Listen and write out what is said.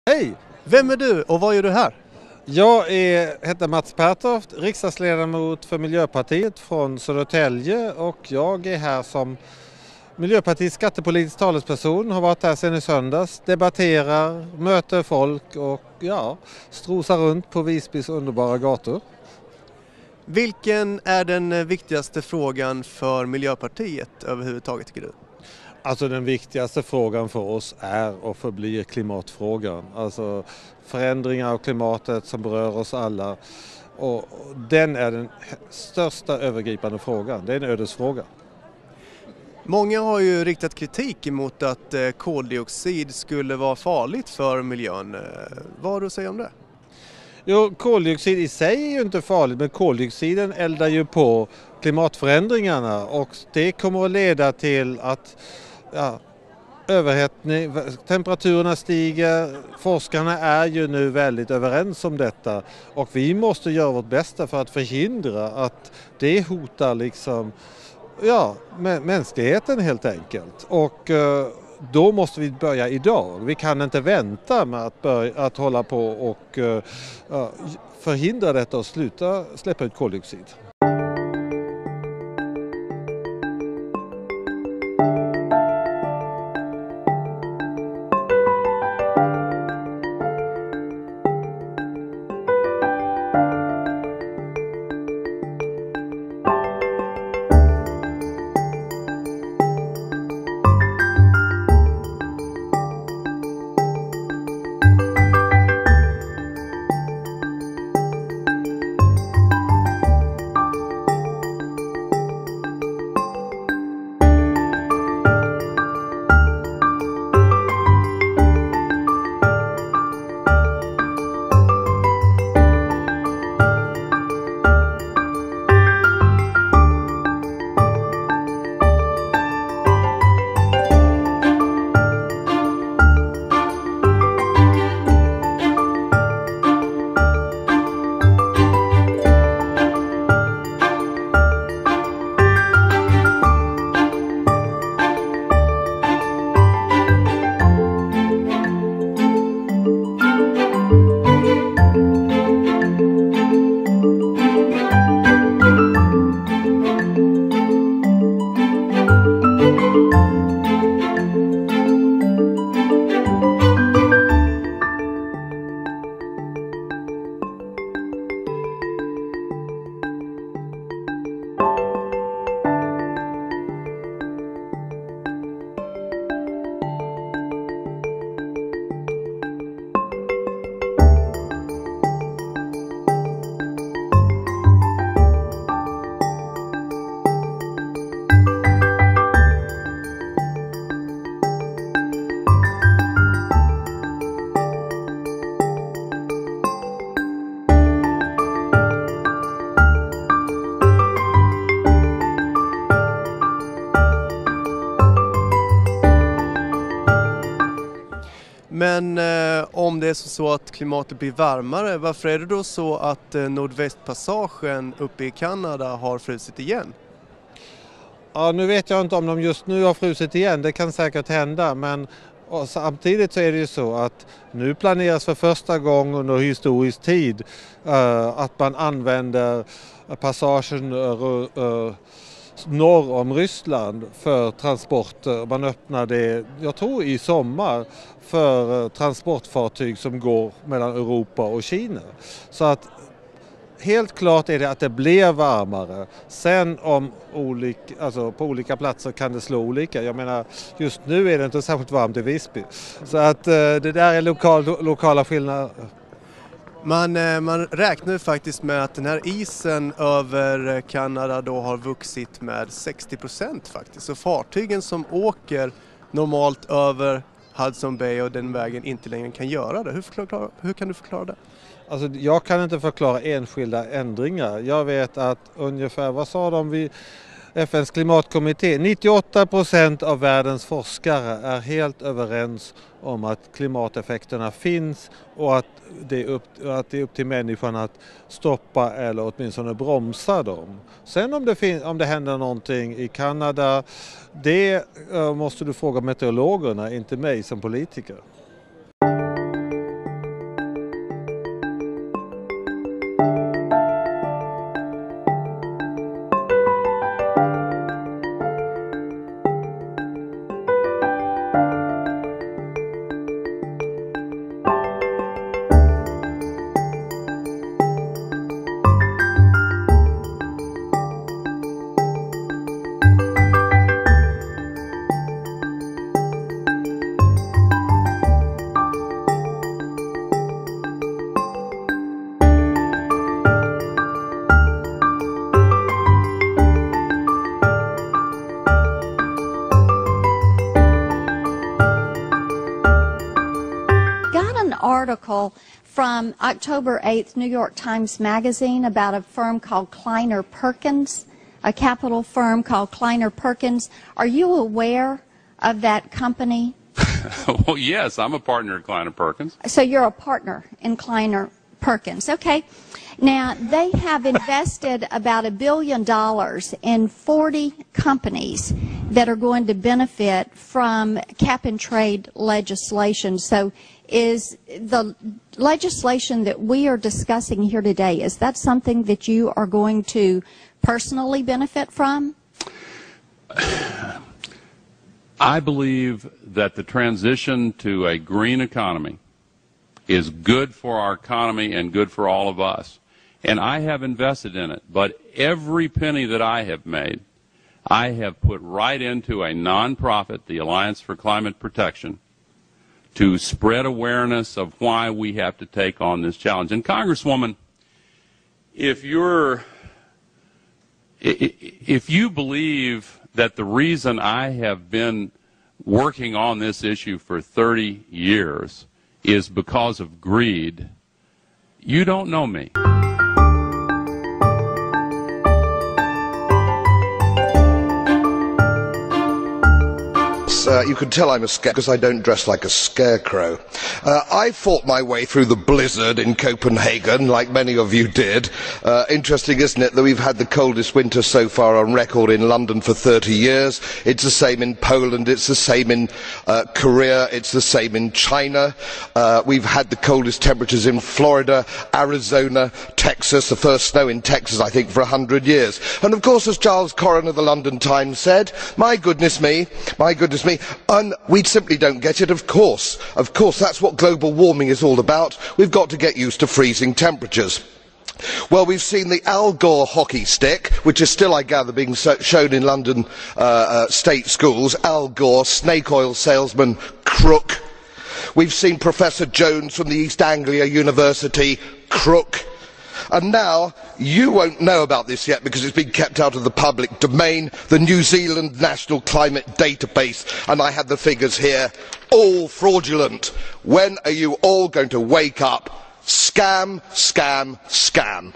Hej! Vem är du och vad gör du här? Jag heter Mats Pertorft, riksdagsledamot för Miljöpartiet från Södertälje, och jag är här som Miljöpartiets skattepolitisk talesperson. Har varit här sedan i söndags, debatterar, möter folk och strosar runt på Visbys underbara gator. Vilken är den viktigaste frågan för Miljöpartiet överhuvudtaget tycker du? Alltså den viktigaste frågan för oss är och förblir klimatfrågan. Alltså förändringar av klimatet som berör oss alla. Och den är den största övergripande frågan. Det är en ödesfråga. Många har ju riktat kritik emot att koldioxid skulle vara farligt för miljön. Vad har du att säga om det? Jo, koldioxid i sig är ju inte farligt, men koldioxiden eldar ju på klimatförändringarna och det kommer att leda till att överhettning, temperaturerna stiger. Forskarna är ju nu väldigt överens om detta och vi måste göra vårt bästa för att förhindra att det hotar mänskligheten helt enkelt. Och då måste vi börja idag. Vi kan inte vänta med att hålla på och förhindra detta och sluta släppa ut koldioxid. Men om det är så att klimatet blir varmare, varför är det då så att Nordvästpassagen uppe i Kanada har frusit igen? Ja, nu vet jag inte om de just nu har frusit igen, det kan säkert hända, men samtidigt så är det ju så att nu planeras för första gången under historisk tid att man använder passagen norr om Ryssland för transporter. Man öppnar det, jag tror i sommar, för transportfartyg som går mellan Europa och Kina. Så att helt klart är det att det blir varmare. Sen på olika platser kan det slå olika. Jag menar, just nu är det inte särskilt varmt i Visby. Så att det där är lokala skillnader. Man räknar faktiskt med att den här isen över Kanada då har vuxit med 60% faktiskt. Så fartygen som åker normalt över Hudson Bay och den vägen inte längre kan göra det. Hur kan du förklara det? Alltså, jag kan inte förklara enskilda ändringar. Jag vet att ungefär, vad sa de vid FNs klimatkommitté, 98% av världens forskare är helt överens om att klimateffekterna finns och att det är upp till människan att stoppa eller åtminstone bromsa dem. Sen om det händer någonting i Kanada, det måste du fråga meteorologerna, inte mig som politiker. article from October 8th, New York Times Magazine, about a firm called Kleiner Perkins, a capital firm called Kleiner Perkins. Are you aware of that company? Well, yes, I'm a partner at Kleiner Perkins. So you're a partner in Kleiner Perkins. Okay. Now, they have invested about $1 billion in 40 companies that are going to benefit from cap-and-trade legislation. So is the legislation that we are discussing here today, is that something that you are going to personally benefit from? I believe that the transition to a green economy is good for our economy and good for all of us. And I have invested in it. But every penny that I have made, I have put right into a nonprofit, the Alliance for Climate Protection, to spread awareness of why we have to take on this challenge. And Congresswoman, if you believe that the reason I have been working on this issue for 30 years is because of greed, you don't know me. You can tell I'm a scarecrow because I don't dress like a scarecrow. I fought my way through the blizzard in Copenhagen, like many of you did. Interesting, isn't it, that we've had the coldest winter so far on record in London for 30 years. It's the same in Poland, it's the same in Korea, it's the same in China. We've had the coldest temperatures in Florida, Arizona, Texas, the first snow in Texas, I think, for 100 years. And of course, as Giles Coren of the London Times said, my goodness me, and we simply don't get it, of course. Of course, that's what global warming is all about. We've got to get used to freezing temperatures. Well, we've seen the Al Gore hockey stick, which is still, I gather, being shown in London state schools. Al Gore, snake oil salesman, crook. We've seen Professor Jones from the East Anglia University, crook. And now, you won't know about this yet because it's been kept out of the public domain, the New Zealand National Climate Database, and I have the figures here, all fraudulent. When are you all going to wake up? Scam, scam, scam.